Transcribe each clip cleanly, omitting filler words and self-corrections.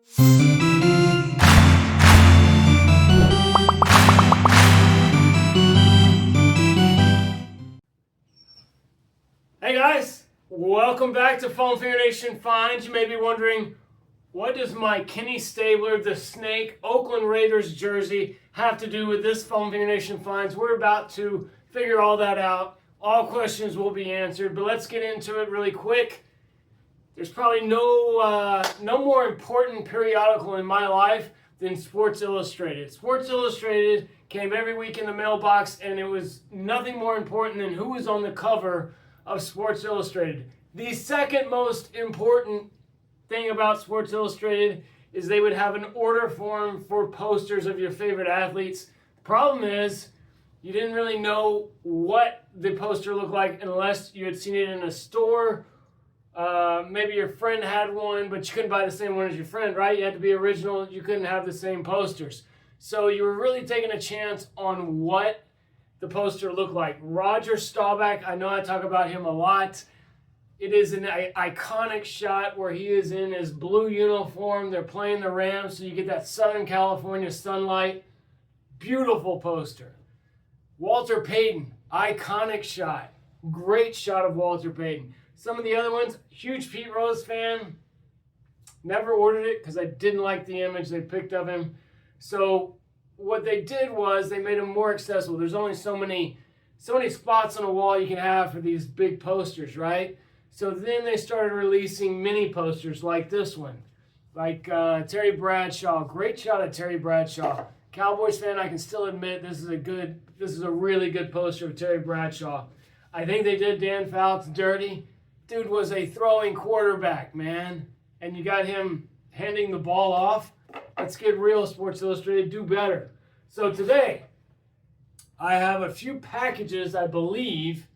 Hey guys, welcome back to Foam Finger Nation Finds. You may be wondering, what does my Kenny Stabler, the Snake, Oakland Raiders jersey have to do with this Foam Finger Nation Finds? We're about to figure all that out. All questions will be answered, but let's get into it really quick. There's probably no more important periodical in my life than Sports Illustrated. Sports Illustrated came every week in the mailbox, and it was nothing more important than who was on the cover of Sports Illustrated. The second most important thing about Sports Illustrated is they would have an order form for posters of your favorite athletes. The problem is you didn't really know what the poster looked like unless you had seen it in a store. Maybe your friend had one, but you couldn't buy the same one as your friend, right? You had to be original. You couldn't have the same posters. So you were really taking a chance on what the poster looked like. Roger Staubach, I know I talk about him a lot. It is an iconic shot where he is in his blue uniform. They're playing the Rams, so you get that Southern California sunlight. Beautiful poster. Walter Payton, iconic shot. Great shot of Walter Payton. Some of the other ones, huge Pete Rose fan. Never ordered it because I didn't like the image they picked of him. So what they did was they made them more accessible. There's only so many spots on a wall you can have for these big posters, right? So then they started releasing mini posters like this one, like Terry Bradshaw. Great shot of Terry Bradshaw. Cowboys fan, I can still admit this is a really good poster of Terry Bradshaw. I think they did Dan Fouts dirty. Dude was a throwing quarterback, man. And you got him handing the ball off. Let's get real, Sports Illustrated. Do better. So today, I have a few packages, I believe,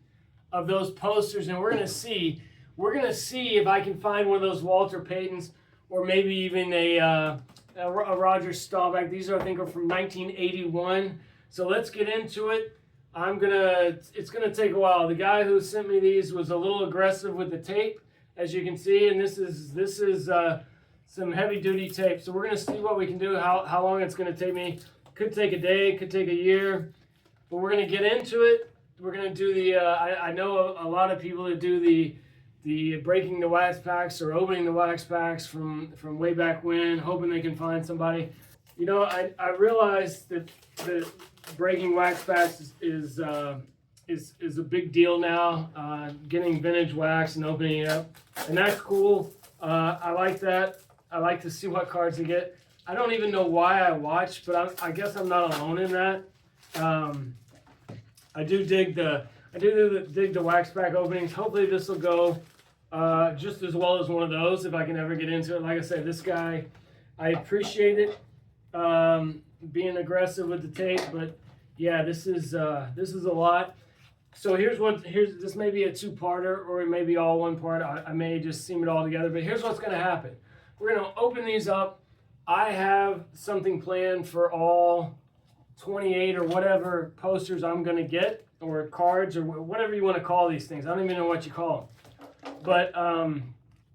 of those posters, and we're going to see if I can find one of those Walter Paytons or maybe even a Roger Staubach. These I think are from 1981. So let's get into it. It's gonna take a while. The guy who sent me these was a little aggressive with the tape, as you can see, and this is some heavy duty tape. So we're gonna see what we can do, how long it's gonna take me. Could take a day, could take a year, but we're gonna get into it. We're gonna do the. I know a lot of people that do the breaking the wax packs or opening the wax packs from way back when, hoping they can find somebody. You know, I realized that the breaking wax packs is a big deal now. Getting vintage wax and opening it up, and that's cool. I like that. I like to see what cards they get. I don't even know why I watch, but I guess I'm not alone in that. I do dig the wax pack openings. Hopefully this will go just as well as one of those if I can ever get into it. Like I said, this guy, I appreciate it. Being aggressive with the tape, but yeah, this is a lot. So this may be a two-parter, or it may be all one part. I may just seam it all together, but here's what's going to happen. We're going to open these up. I have something planned for all 28 or whatever posters I'm going to get, or cards, or whatever you want to call these things. I don't even know what you call them. But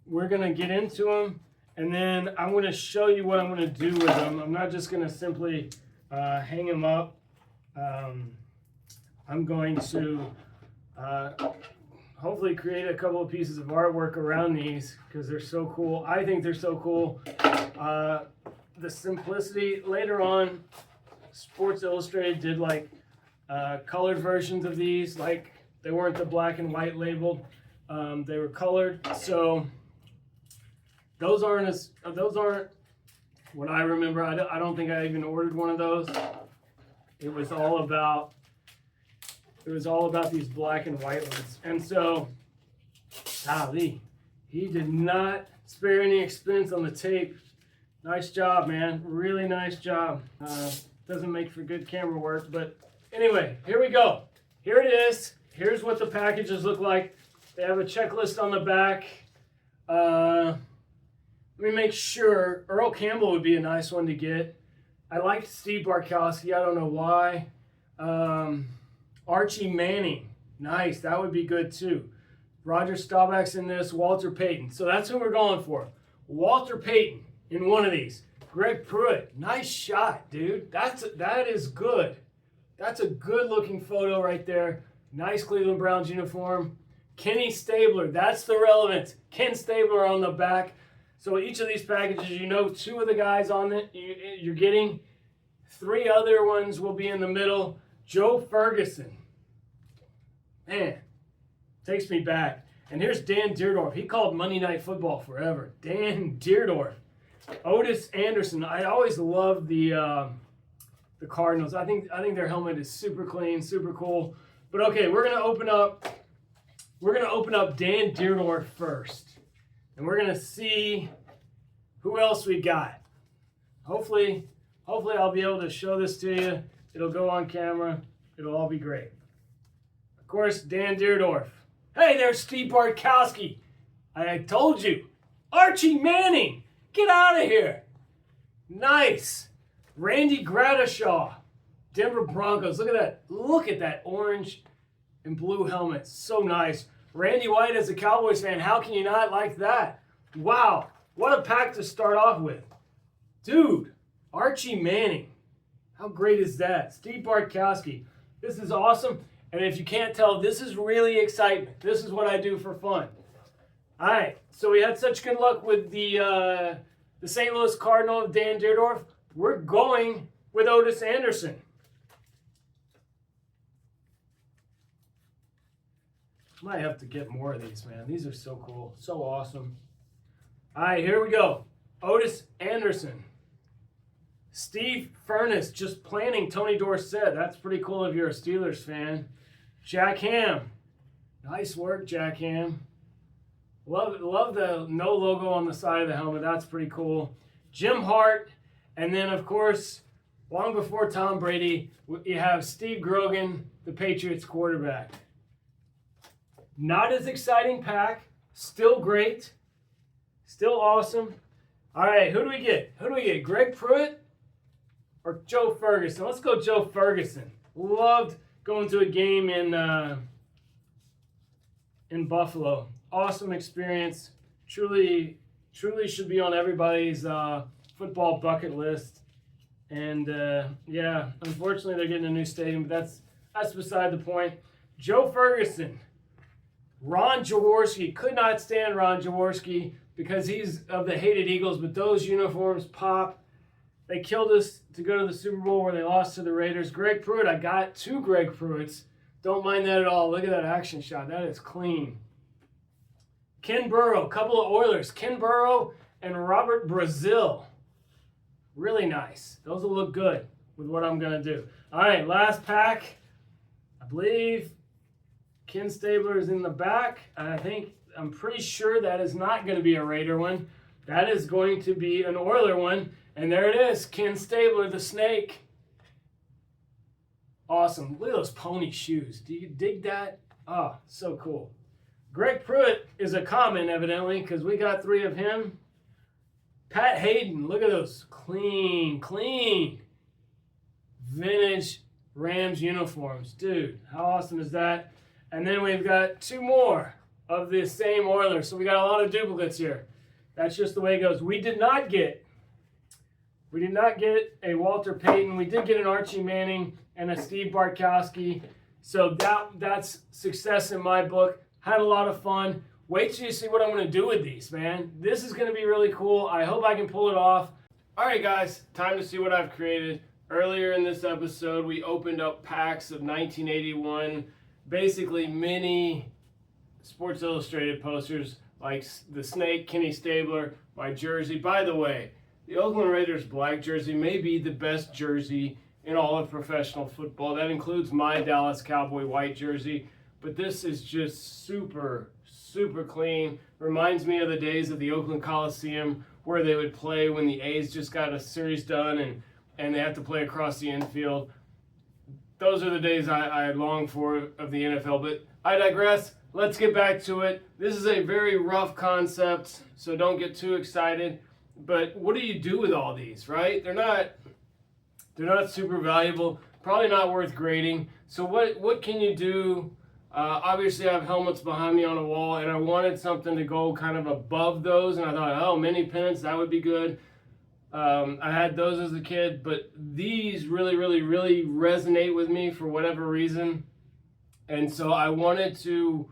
we're going to get into them. And then I'm going to show you what I'm going to do with them. I'm not just going to simply hang them up. I'm going to hopefully create a couple of pieces of artwork around these because they're so cool. I think they're so cool. The simplicity. Later on, Sports Illustrated did like colored versions of these. Like they weren't the black and white labeled. They were colored. So those aren't what I remember. I don't think I even ordered one of those. It was all about these black and white ones. And so, golly, he did not spare any expense on the tape. Nice job, man. Really nice job. Doesn't make for good camera work, but anyway, here we go. Here it is. Here's what the packages look like. They have a checklist on the back. Let me make sure. Earl Campbell would be a nice one to get. I liked Steve Bartkowski. I don't know why. Archie Manning. Nice. That would be good too. Roger Staubach's in this. Walter Payton. So that's who we're going for. Walter Payton. in one of these. Greg Pruitt, nice shot, dude. That is good. That's a good looking photo right there. Nice Cleveland Browns uniform. Kenny Stabler, that's the relevance. Ken Stabler on the back. So each of these packages, you know, 2 of the guys on it you're getting. 3 other ones will be in the middle. Joe Ferguson. Man, takes me back. And here's Dan Dierdorf. He called Monday Night Football forever. Dan Dierdorf. Otis Anderson. I always loved the Cardinals. I think their helmet is super clean, super cool. But okay, we're gonna open up Dan Dierdorf first, and we're gonna see who else we got. Hopefully I'll be able to show this to you. It'll go on camera. It'll all be great. Of course, Dan Dierdorf. Hey, there's Steve Bartkowski. I told you. Archie Manning. Get out of here. Nice. Randy Gradishaw. Denver Broncos. Look at that. Look at that orange and blue helmet. So nice. Randy White as a Cowboys fan. How can you not like that? Wow. What a pack to start off with. Dude, Archie Manning. How great is that? Steve Bartkowski. This is awesome. And if you can't tell, this is really excitement. This is what I do for fun. All right. So we had such good luck with the St. Louis Cardinal, Dan Dierdorf. We're going with Otis Anderson. Might have to get more of these, man. These are so cool. So awesome. All right, here we go. Otis Anderson. Steve Furness just planning Tony Dorsett. That's pretty cool if you're a Steelers fan. Jack Ham. Nice work, Jack Ham. Love the no logo on the side of the helmet. That's pretty cool. Jim Hart. And then, of course, long before Tom Brady, you have Steve Grogan, the Patriots quarterback. Not as exciting pack. Still great. Still awesome. All right, who do we get? Greg Pruitt or Joe Ferguson? Let's go Joe Ferguson. Loved going to a game in Buffalo. Awesome experience. Truly should be on everybody's football bucket list. And yeah, unfortunately they're getting a new stadium, but that's beside the point. Joe Ferguson. Ron Jaworski. Could not stand Ron Jaworski because he's of the hated Eagles, but those uniforms pop. They killed us to go to the Super Bowl where they lost to the Raiders. Greg Pruitt. I got 2 Greg Pruitts. Don't mind that at all. Look at that action shot. That is clean. Ken Burrow. Couple of Oilers. Ken Burrow and Robert Brazil. Really nice. Those will look good with what I'm going to do. All right, last pack. I believe Ken Stabler is in the back. I'm pretty sure that is not going to be a Raider one. That is going to be an Oiler one. And there it is, Ken Stabler, the snake. Awesome. Look at those pony shoes. Do you dig that? Oh, so cool. Greg Pruitt is a common, evidently, because we got 3 of him. Pat Hayden, look at those. Clean. Vintage Rams uniforms. Dude, how awesome is that? And then we've got 2 more of the same Oilers. So we got a lot of duplicates here. That's just the way it goes. We did not get a Walter Payton. We did get an Archie Manning and a Steve Bartkowski. So that's success in my book. Had a lot of fun. Wait till you see what I'm going to do with these, man. This is going to be really cool. I hope I can pull it off. All right, guys, time to see what I've created. Earlier in this episode, we opened up packs of 1981, basically mini Sports Illustrated posters like the Snake, Kenny Stabler, my jersey. By the way, the Oakland Raiders black jersey may be the best jersey in all of professional football. That includes my Dallas Cowboy white jersey, but this is just super clean. Reminds me of the days of the Oakland Coliseum where they would play when the A's just got a series done and they have to play across the infield. Those are the days I long for of the NFL, but I digress. Let's get back to it. This is a very rough concept, so don't get too excited. But what do you do with all these, right? They're not super valuable, probably not worth grading. So what can you do? Obviously, I have helmets behind me on a wall, and I wanted something to go kind of above those, and I thought, oh, mini pennants, that would be good. I had those as a kid, but these really resonate with me for whatever reason. And so I wanted to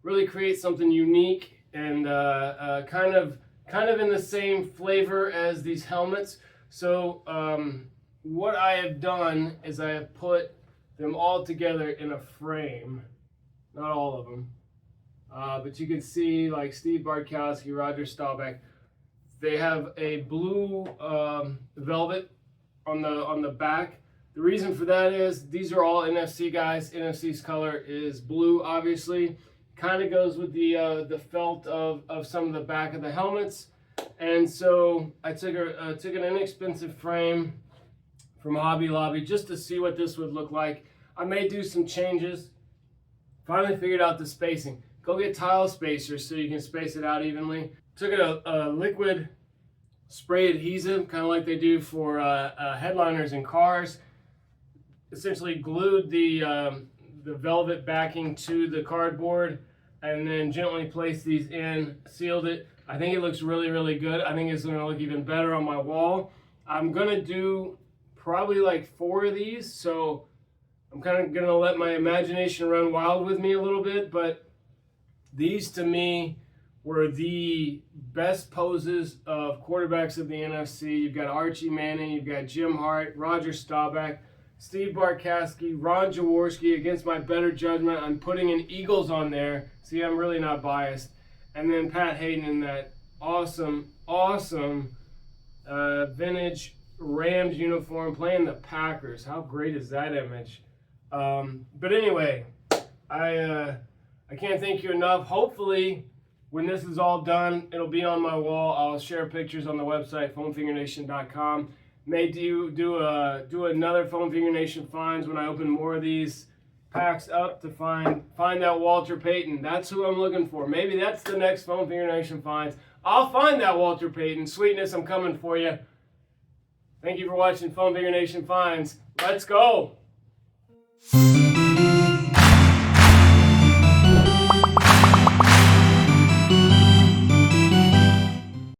really create something unique and kind of in the same flavor as these helmets. So what I have done is I have put them all together in a frame. Not all of them. But you can see like Steve Bartkowski, Roger Staubach. They have a blue velvet on the back. The reason for that is these are all NFC guys. NFC's color is blue, obviously. Kind of goes with the felt of some of the back of the helmets. And so I took an inexpensive frame from Hobby Lobby just to see what this would look like. I may do some changes. Finally figured out the spacing. Go get tile spacers so you can space it out evenly. Took a liquid spray adhesive, kind of like they do for headliners in cars. Essentially glued the velvet backing to the cardboard and then gently placed these in, sealed it. I think it looks really good. I think it's going to look even better on my wall. I'm going to do probably like 4 of these, so I'm kind of going to let my imagination run wild with me a little bit, but these to me were the best poses of quarterbacks of the NFC. You've got Archie Manning, you've got Jim Hart, Roger Staubach, Steve Bartkowski, Ron Jaworski. Against my better judgment, I'm putting in Eagles on there. See, I'm really not biased. And then Pat Hayden in that awesome vintage Rams uniform playing the Packers. How great is that image? But anyway, I can't thank you enough. Hopefully, when this is all done, it'll be on my wall. I'll share pictures on the website, foamfingernation.com. May do another Foam Finger Nation finds when I open more of these packs up to find that Walter Payton. That's who I'm looking for. Maybe that's the next Foam Finger Nation finds. I'll find that Walter Payton. Sweetness, I'm coming for you. Thank you for watching Foam Finger Nation finds. Let's go.